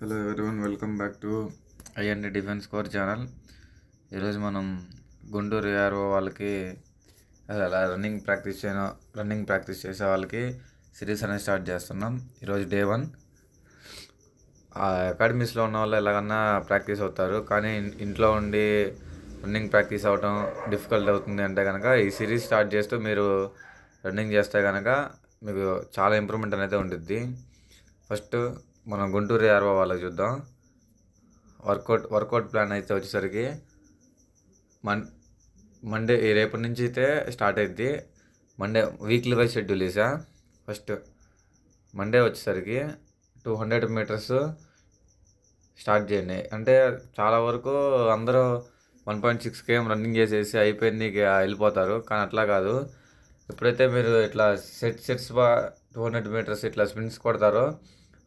Hello everyone, welcome back to IND defence core channel. ఈరోజు మనం Guntur RO వాళ్ళకి అలా రన్నింగ్ ప్రాక్టీస్ చేసే వాళ్ళకి సిరీస్ అనేది స్టార్ట్ చేస్తున్నాం. ఈరోజు డే 1. అకాడమీస్లో ఉన్న వాళ్ళు ఎలాగన్నా ప్రాక్టీస్ అవుతారు, కానీ ఇంట్లో ఉండి రన్నింగ్ ప్రాక్టీస్ అవ్వడం డిఫికల్ట్ అవుతుంది అంటే కనుక ఈ సిరీస్ స్టార్ట్ చేస్తూ మీరు రన్నింగ్ చేస్తే కనుక మీకు చాలా ఇంప్రూవ్మెంట్ అనేది ఉంటుంది. ఫస్ట్ మనం గుంటూరు ఆర్ఓ వాళ్ళకి చూద్దాం. వర్కౌట్ ప్లాన్ అయితే వచ్చేసరికి మండే రేపటి నుంచి అయితే స్టార్ట్ అవుద్ది. మండే వీక్లీ వైజ్ షెడ్యూల్ వేసా. ఫస్ట్ మండే వచ్చేసరికి 200 మీటర్స్ స్టార్ట్ చేయండి. అంటే చాలా వరకు అందరూ 1.6 km రన్నింగ్ చేసేసి అయిపోయింది ఇక వెళ్ళిపోతారు, కానీ అట్లా కాదు. ఎప్పుడైతే మీరు ఇట్లా సెట్స్ 200 మీటర్స్ ఇట్లా స్ప్రింట్స్ కొడతారో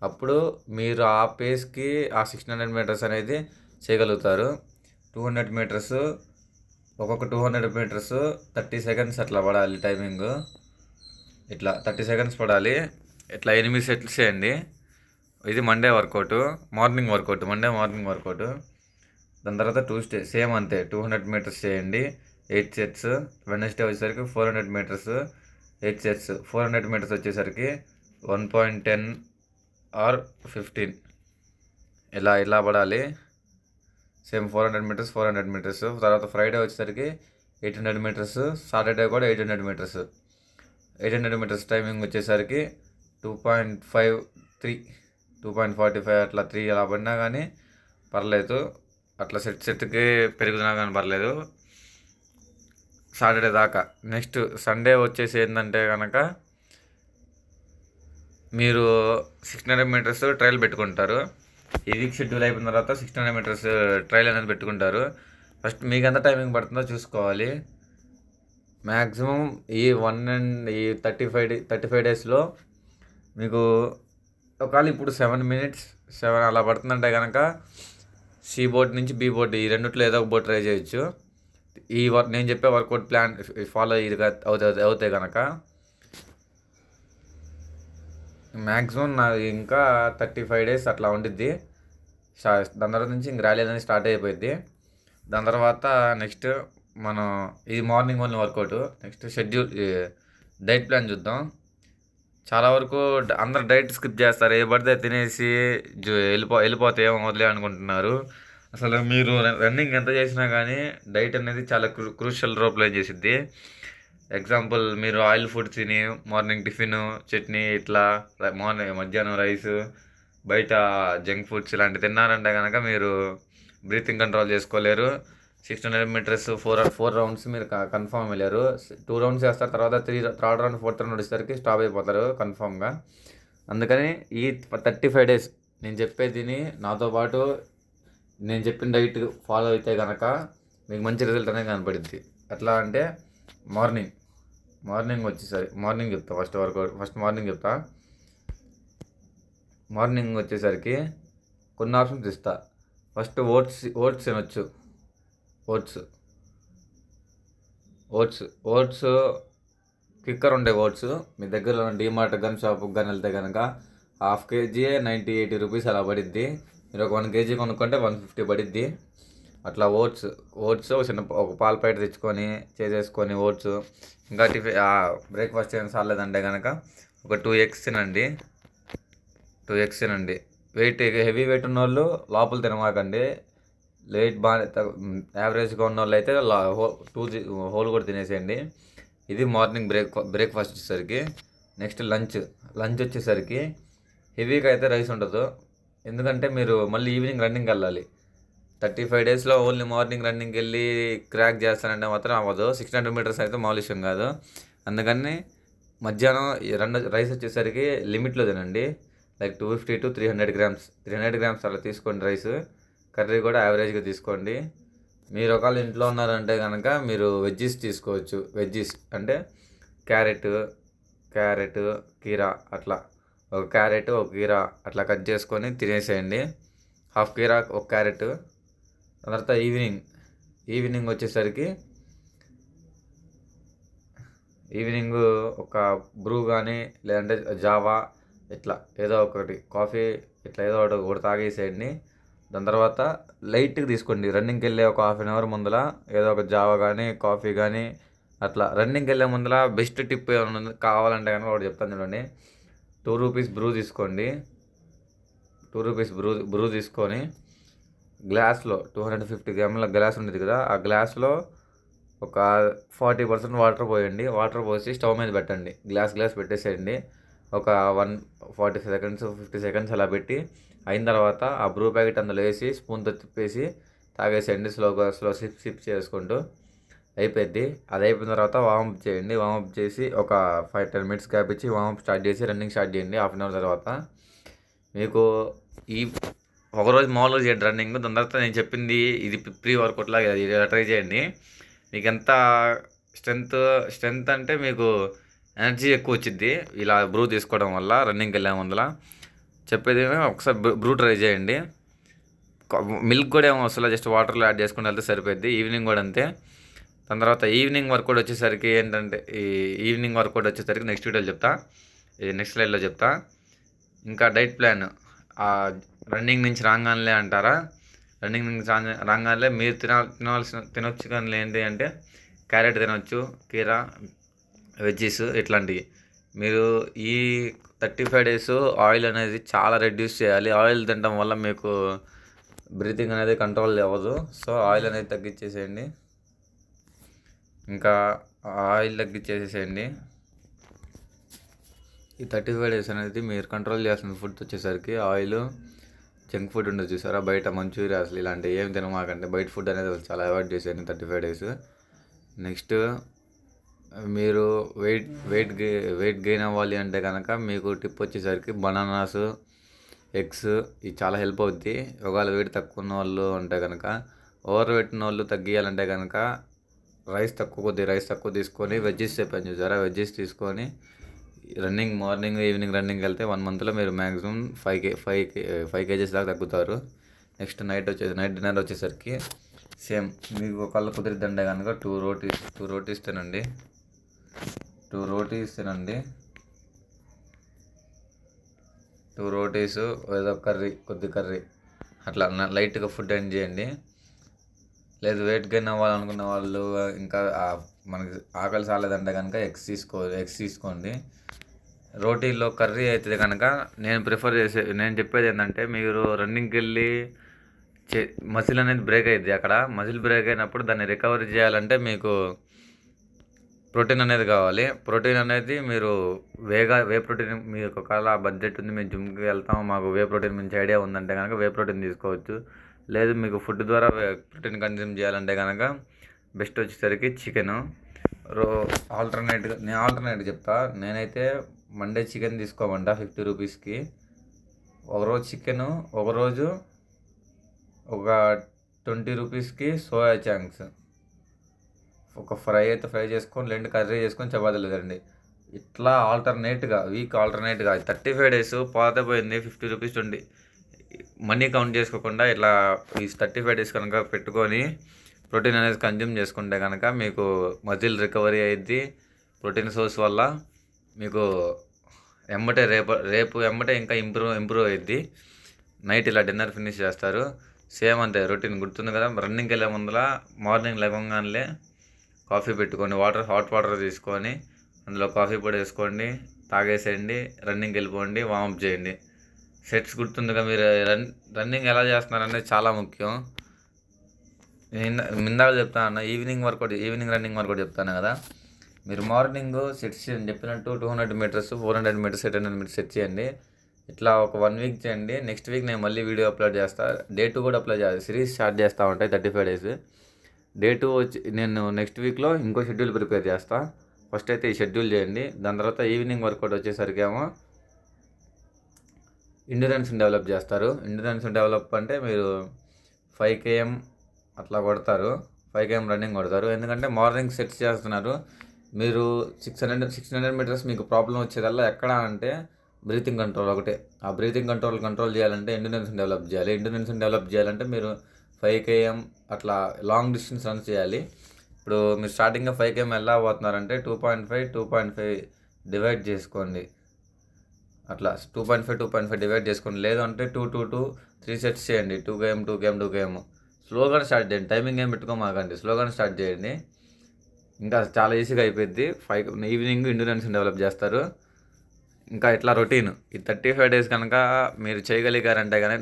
అప్పుడు మీరు ఆ పేస్కి ఆ 600 మీటర్స్ అనేది చేయగలుగుతారు. 200 మీటర్స్ ఒక్కొక్క 200 మీటర్స్ 30 సెకండ్స్ అట్లా పడాలి టైమింగ్. ఇట్లా 30 సెకండ్స్ పడాలి. ఇట్లా 8 సెట్లు చేయండి. ఇది మండే మార్నింగ్ వర్కౌట్. దాని తర్వాత ట్యూస్డే సేమ్ అంతే, 200 మీటర్స్ చేయండి, 8 సెట్స్. వెడ్నెస్డే వచ్చేసరికి 400 మీటర్స్ 8 సెట్స్. 400 మీటర్స్ వచ్చేసరికి 1.10 ఆర్ 15 ఇలా పడాలి. Same 400 metres. తర్వాత ఫ్రైడే వచ్చేసరికి 800 మీటర్స్, సాటర్డే కూడా 800 మీటర్స్. 800 మీటర్స్ టైమింగ్ వచ్చేసరికి 2.53 2.45 అట్లా 3 అలా పడినా కానీ పర్లేదు. అట్లా సెట్కి పెరుగుతున్నా కానీ పర్లేదు సాటర్డే దాకా. నెక్స్ట్ సండే వచ్చేసి ఏంటంటే కనుక మీరు 600 మీటర్స్ ట్రయల్ పెట్టుకుంటారు. ఈ వీక్ షెడ్యూల్ అయిపోయిన తర్వాత 600 మీటర్స్ ట్రయల్ అనేది పెట్టుకుంటారు. ఫస్ట్ మీకు ఎంత టైమింగ్ పడుతుందో చూసుకోవాలి. మ్యాక్సిమం ఈ 35 డేస్లో మీకు ఒకవేళ ఇప్పుడు 7 అలా పడుతుందంటే కనుక సి బోర్డ్ నుంచి బి బోర్డ్ ఈ రెండిట్లో ఏదో ఒక బోర్డ్ ట్రై చేయొచ్చు. నేను చెప్పే వర్కౌట్ ప్లాన్ ఫాలో అవుతాయి కనుక మ్యాక్సిమం నాది ఇంకా 35 డేస్ అట్లా ఉండిద్ది. దాని తర్వాత నుంచి ఇంక ర్యాలీ అనేది స్టార్ట్ అయిపోయింది. దాని తర్వాత నెక్స్ట్ మనం ఇది morning only workout. Next schedule diet plan చూద్దాం. చాలా వరకు అందరు డైట్ స్కిప్ చేస్తారు, ఏ పడితే తినేసి వెళ్ళిపోతే ఏమవుతులే అనుకుంటున్నారు. అసలు మీరు రన్నింగ్ ఎంత చేసినా కానీ డైట్ అనేది చాలా క్రూషియల్ రోల్ ప్లే చేసిద్ది. ఎగ్జాంపుల్, మీరు ఆయిల్ ఫుడ్ తిని మార్నింగ్ టిఫిన్ చట్నీ ఇట్లా మధ్యాహ్నం రైస్ బయట జంక్ ఫుడ్స్ ఇలాంటివి తిన్నారంటే కనుక మీరు బ్రీతింగ్ కంట్రోల్ చేసుకోలేరు. 600 మీటర్స్ 4 రౌండ్స్ మీరు కన్ఫామ్ వెళ్ళారు. 2 రౌండ్స్ వేస్తారు, తర్వాత థర్డ్ రౌండ్ 4th రౌండ్ వచ్చేసరికి స్టాప్ అయిపోతారు కన్ఫామ్గా. అందుకని ఈ 35 డేస్ నేను చెప్పేది నాతో పాటు నేను చెప్పిన డైట్ ఫాలో అయితే కనుక మీకు మంచి రిజల్ట్ అనేది కనపడుద్ది. ఎట్లా అంటే మార్నింగ్ వచ్చేసరి చెప్తా. ఫస్ట్ మార్నింగ్ చెప్తా. మార్నింగ్ వచ్చేసరికి కొన్ని ఆప్షన్స్ ఇస్తా. ఫస్ట్ ఓట్స్ తినొచ్చు. ఓట్స్ క్విక్కర్ ఉండే ఓట్స్ మీ దగ్గరలో డీమార్ట్ గన్ షాప్కి కానీ వెళ్తే కనుక 1/2 kg 90-80 రూపీస్ అలా పడిద్ది. మీరు ఒక 1 kg కొనుక్కుంటే 150 పడిద్ది. అట్లా ఓట్స్ ఒక పాల ప్యాకెట్ తెచ్చుకొని చేసేసుకొని ఓట్స్. ఇంకా బ్రేక్ఫాస్ట్ ఏం సాలేదంటే కనుక ఒక 2 eggs తినండి. హెవీ వెయిట్ ఉన్న వాళ్ళు లోపల తినమాకండి. వెయిట్ బాగా యావరేజ్గా ఉన్న వాళ్ళు అయితే హోల్ కూడా తినేసేయండి. ఇది మార్నింగ్ బ్రేక్ఫాస్ట్ వచ్చేసరికి. నెక్స్ట్ లంచ్ వచ్చేసరికి హెవీగా అయితే రైస్ ఉండదు, ఎందుకంటే మీరు మళ్ళీ ఈవినింగ్ రన్నింగ్కి వెళ్ళాలి. 35 డేస్లో ఓన్లీ మార్నింగ్ రన్నింగ్కి వెళ్ళి క్రాక్ చేస్తానంటే మాత్రం అవ్వదు. 600 మీటర్స్ అయితే మామూలు విషయం కాదు. అందుకని మధ్యాహ్నం రైస్ వచ్చేసరికి లిమిట్లో తినండి. లైక్ 250 to 300 grams 300 grams అలా తీసుకోండి రైస్. కర్రీ కూడా యావరేజ్గా తీసుకోండి. మీరు ఒకవేళ ఇంట్లో ఉన్నారంటే కనుక మీరు వెజ్జీస్ తీసుకోవచ్చు. వెజ్జీస్ అంటే క్యారెట్ కీరా అట్లా ఒక క్యారెట్ ఒక కీరా అట్లా కట్ చేసుకొని తినేసేయండి. 1/2 కీరా ఒక క్యారెట్. తర్వాత ఈవినింగ్ వచ్చేసరికి ఒక బ్రూ కానీ లేదంటే జావా ఇట్లా ఏదో ఒకటి కాఫీ ఇట్లా ఏదో ఒకటి తాగేసేయండి. దాని తర్వాత లైట్గా తీసుకోండి. రన్నింగ్కి వెళ్ళే ఒక హాఫ్ అన్ అవర్ ముందర ఏదో ఒక జావా కానీ కాఫీ కానీ అట్లా. రన్నింగ్కి వెళ్ళే ముందర బెస్ట్ టిప్ ఏమైనా కావాలంటే కనుక ఒకటి చెప్తాను చూడండి. 2 రూపీస్ బ్రూ తీసుకోండి. 2 రూపీస్ బ్రూ తీసుకొని గ్లాస్లో 250 గ్రాముల గ్లాస్ ఉంటుంది కదా, ఆ గ్లాస్లో ఒక 40% వాటర్ పోయండి. వాటర్ పోసి స్టవ్ మీద పెట్టండి. గ్లాస్ పెట్టేసేయండి. ఒక 40 సెకండ్స్ 50 సెకండ్స్ అలా పెట్టి అయిన తర్వాత ఆ బ్రూ ప్యాకెట్ అందులో వేసి స్పూన్తో తిప్పేసి తాగేసేయండి. స్లో సిప్ చేసుకుంటూ అయిపోద్ది. అది అయిపోయిన తర్వాత వామప్ చేయండి. వామప్ చేసి ఒక 5-10 మినిట్స్ గ్యాప్ ఇచ్చి వామప్ స్టార్ట్ చేసి రన్నింగ్ స్టార్ట్ చేయండి. హాఫ్ అన్ అవర్ తర్వాత మీకు ఈ ఒకరోజు మామూలుగా చేయండి రన్నింగ్. దాని తర్వాత నేను చెప్పింది ఇది ప్రీ వర్కౌట్ లాగా ఇలా ట్రై చేయండి. మీకు ఎంత స్ట్రెంత్ అంటే మీకు ఎనర్జీ ఎక్కువ వచ్చింది ఇలా బ్రూ తీసుకోవడం వల్ల. రన్నింగ్కి వెళ్ళే ముందర చెప్పేది ఒకసారి బ్రూ ట్రై చేయండి. మిల్క్ కూడా ఏమో అసలు జస్ట్ వాటర్లో యాడ్ చేసుకుని వెళ్తే సరిపోద్ది. ఈవినింగ్ కూడా అంతే. దాని తర్వాత ఈవినింగ్ వర్కౌట్ వచ్చేసరికి ఏంటంటే ఈవినింగ్ వర్కౌట్ వచ్చేసరికి నెక్స్ట్ వీడియోలో చెప్తా, ఇది నెక్స్ట్ స్లైడ్లో చెప్తా. ఇంకా డైట్ ప్లాన్ రన్నింగ్ నుంచి రాగానే అంటారా, రన్నింగ్ నుంచి రాగానే మీరు తినొచ్చు కానీ ఏంటి అంటే క్యారెట్ తినొచ్చు, కీరా, వెజ్జీస్ ఇట్లాంటివి. మీరు ఈ 35 days ఆయిల్ అనేది చాలా రెడ్యూస్ చేయాలి. ఆయిల్ తినడం వల్ల మీకు బ్రీతింగ్ అనేది కంట్రోల్ అవ్వదు. సో ఆయిల్ అనేది తగ్గించేసేయండి. ఇంకా ఆయిల్ తగ్గించేసేయండి. ఈ 35 days అనేది మీరు కంట్రోల్ చేయాల్సిన ఫుడ్ వచ్చేసరికి ఆయిల్, జంక్ ఫుడ్ ఉండదు చూసారా, బయట మంచూరియా అసలు ఇలాంటివి ఏమి తినమాకండి. బయట ఫుడ్ అనేది చాలా అవాయిడ్ చేసేయండి 35 days. నెక్స్ట్ మీరు వెయిట్ గెయిన్ అవ్వాలి అంటే కనుక మీకు టిప్ వచ్చేసరికి బనానాస్, ఎగ్స్ ఇవి చాలా హెల్ప్ అవుద్ది. ఒకవేళ వెయిట్ తక్కువ ఉన్న వాళ్ళు అంటే కనుక, ఓవర్ వెయిట్ ఉన్న వాళ్ళు తగ్గియాలంటే కనుక రైస్ తక్కువ తీసుకొని వెజ్జెస్ చెప్పాను చూసారా, వెజ్జెస్ తీసుకొని మార్నింగ్ ఈవినింగ్ రన్నింగ్కి వెళ్తే 1 monthలో మీరు మ్యాక్సిమం 5 kgs దాకా తగ్గుతారు. నెక్స్ట్ నైట్ డిన్నర్ వచ్చేసరికి సేమ్ మీకు ఒకళ్ళు కుదిరిద్దంటే కనుక 2 రోటీస్ తినండి. 2 రోటీస్ ఏదో కొద్ది కర్రీ అట్లా లైట్గా ఫుడ్ ఎండ్ చేయండి. లేదు వెయిట్ గెయిన్ అవ్వాలనుకున్న వాళ్ళు ఇంకా మనకి ఆకలి సాలేదంటే కనుక ఎగ్స్ తీసుకోండి. రోటీలో కర్రీ అయితే కనుక నేను చెప్పేది ఏంటంటే మీరు రన్నింగ్కి వెళ్ళి మసిల్ అనేది బ్రేక్ అయ్యిద్ది. అక్కడ మసిల్ బ్రేక్ అయినప్పుడు దాన్ని రికవరీ చేయాలంటే మీకు ప్రోటీన్ అనేది కావాలి. ప్రోటీన్ అనేది మీరు వే ప్రోటీన్ మీకు ఒకవేళ బడ్జెట్ ఉంది, మేము జిమ్కి వెళ్తాం, మాకు వే ప్రోటీన్ మంచి ఐడియా ఉందంటే కనుక వే ప్రోటీన్ తీసుకోవచ్చు. లేదు మీకు ఫుడ్ ద్వారా ప్రోటీన్ కన్జ్యూమ్ చేయాలంటే కనుక బెస్ట్ వచ్చేసరికి చికెను. ఆల్టర్నేట్ చెప్తా. నేనైతే మండే చికెన్ తీసుకోమంట 50 రూపీస్కి. ఒకరోజు చికెను, ఒకరోజు ఒక 20 రూపీస్కి సోయా చాంక్స్. ఒక ఫ్రై చేసుకొని లేదంటే కర్రీ చేసుకొని చపాతీలు తినండి. ఇట్లా వీక్ ఆల్టర్నేట్గా 35 days పోతే పోయింది. 50 రూపీస్ మనీ కౌంట్ చేసుకోకుండా ఇట్లా ఈ 35 days కనుక పెట్టుకొని ప్రోటీన్ అనేది కన్జ్యూమ్ చేసుకుంటే కనుక మీకు మజిల్ రికవరీ అయ్యిద్ది. ప్రోటీన్ సోర్స్ వల్ల మీకు రేపు ఇంకా ఇంప్రూవ్ అయ్యిద్ది. నైట్ ఇలా డిన్నర్ ఫినిష్ చేస్తారు. సేమ్ అంతే రొటీన్ గుర్తుంది కదా. రన్నింగ్కి వెళ్ళే ముందర మార్నింగ్ లేవగానే కాఫీ పెట్టుకొని హాట్ వాటర్ తీసుకొని అందులో కాఫీ పొడి వేసుకోండి, తాగేసేయండి, రన్నింగ్కి వెళ్ళిపోండి, వామప్ చేయండి. సెట్స్ గుర్తుందిగా. మీరు రన్నింగ్ ఎలా చేస్తున్నారనేది చాలా ముఖ్యం. ఇందాక చెప్తాను ఈవినింగ్ రన్నింగ్ వర్కౌట్ చెప్తాను కదా. మీరు మార్నింగ్ సెట్స్ చేయండి చెప్పినట్టు 200 meters, 400 meters, 800 meters సెట్ చేయండి. ఇట్లా ఒక 1 week చేయండి. నెక్స్ట్ వీక్ నేను మళ్ళీ వీడియో అప్లోడ్ చేస్తాను. Day 2 కూడా అప్లోడ్ చేయాలి. సిరీస్ స్టార్ట్ చేస్తూ ఉంటాయి 35 days. Day 2 వచ్చి నేను నెక్స్ట్ వీక్లో ఇంకో షెడ్యూల్ ప్రిపేర్ చేస్తాను. ఫస్ట్ అయితే ఈ షెడ్యూల్ చేయండి. దాని తర్వాత ఈవినింగ్ వర్కౌట్ వచ్చేసరికి ఏమో ఎండ్యూరెన్స్ డెవలప్ చేస్తారు. ఎండ్యూరెన్స్ డెవలప్ అంటే మీరు 5 km అట్లా కొడతారు. 5 km రన్నింగ్ కొడతారు. ఎందుకంటే మార్నింగ్ సెట్స్ చేస్తున్నారు. మీరు 600 meters మీకు ప్రాబ్లం వచ్చేదల్లా ఎక్కడ అంటే బ్రీతింగ్ కంట్రోల్ ఒకటే. ఆ బ్రీతింగ్ కంట్రోల్ చేయాలంటే ఎండ్యూరెన్స్ డెవలప్ చేయాలి. ఎండ్యూరెన్స్ డెవలప్ చేయాలంటే మీరు 5 km అట్లా లాంగ్ డిస్టెన్స్ రన్ చేయాలి. ఇప్పుడు మీరు స్టార్టింగ్గా 5 km ఎలా పోతున్నారంటే 2.5 డివైడ్ చేసుకోండి. అట్లా 2.5 డివైడ్ చేసుకోండి. లేదు అంటే 3 సెట్స్ చేయండి. 2 km 2 km 2 km. స్లోగానే స్టార్ట్ చేయండి. టైమింగ్ ఏం పెట్టుకోమాకండి. స్లోగానే స్టార్ట్ చేయండి. ఇంకా చాలా ఈజీగా అయిపోద్ది. ఈవినింగ్ ఎండ్యూరెన్స్ డెవలప్ చేస్తారు. ఇంకా ఇట్లా రొటీన్ ఈ 35 డేస్ కనుక మీరు చేయగలిగారంటే కనుక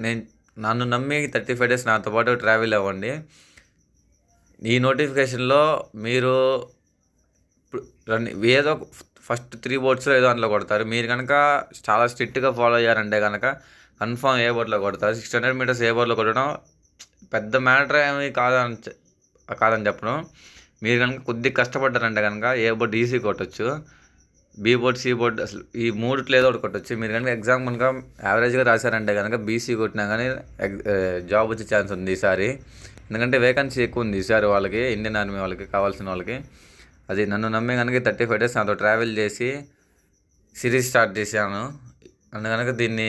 నన్ను నమ్మి 35 డేస్ నాతో పాటు ట్రావెల్ అవ్వండి. ఈ నోటిఫికేషన్లో మీరు ఏదో ఫస్ట్ 3 బోర్డ్స్లో ఏదో అందులో కొడతారు. మీరు కనుక చాలా స్ట్రిక్ట్గా ఫాలో అయ్యారంటే కనుక కన్ఫామ్ ఏ బోర్డులో కొడతారు. 600 మీటర్స్ ఏ బోర్డులో కొట్టడం పెద్ద మ్యాటర్ ఏమి కాదని చెప్పడం. మీరు కనుక కొద్దిగా కష్టపడ్డారంటే కనుక ఏ బోర్డు ఈజీ కొట్టచ్చు. బీ బోర్డ్, సి బోర్డ్, అసలు ఈ మూడిట్లో ఏదో ఒకటి కొట్టచ్చు. మీరు కనుక ఎగ్జామ్ కనుక యావరేజ్గా రాశారంటే కనుక బీసీ కొట్టినా కానీ జాబ్ వచ్చే ఛాన్స్ ఉంది ఈసారి. ఎందుకంటే వేకెన్సీ ఎక్కువ ఉంది ఈసారి వాళ్ళకి, ఇండియన్ ఆర్మీ వాళ్ళకి కావాల్సిన వాళ్ళకి. అది నన్ను నమ్మి కనుక 35 డేస్ నాతో ట్రావెల్ చేసి సిరీస్ స్టార్ట్ చేశాను. అందు కనుక దీన్ని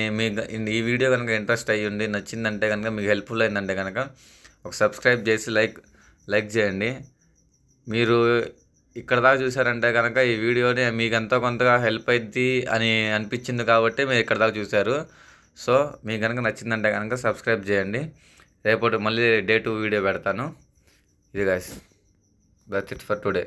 ఈ వీడియో కనుక ఇంట్రెస్ట్ అయ్యి నచ్చిందంటే కనుక మీకు హెల్ప్ఫుల్ అయిందంటే కనుక ఒక సబ్స్క్రైబ్ చేసి లైక్ చేయండి. మీరు ఇక్కడ దాకా చూసారంటే కనుక ఈ వీడియోని మీకు ఎంతో కొంతగా హెల్ప్ అయింది అని అనిపించింది కాబట్టి మీరు ఇక్కడ దాకా చూశారు. సో మీకు కనుక నచ్చిందంటే కనుక సబ్స్క్రైబ్ చేయండి. రేపటి మళ్ళీ డే 2 వీడియో పెడతాను. ఇది guys, that's it for today.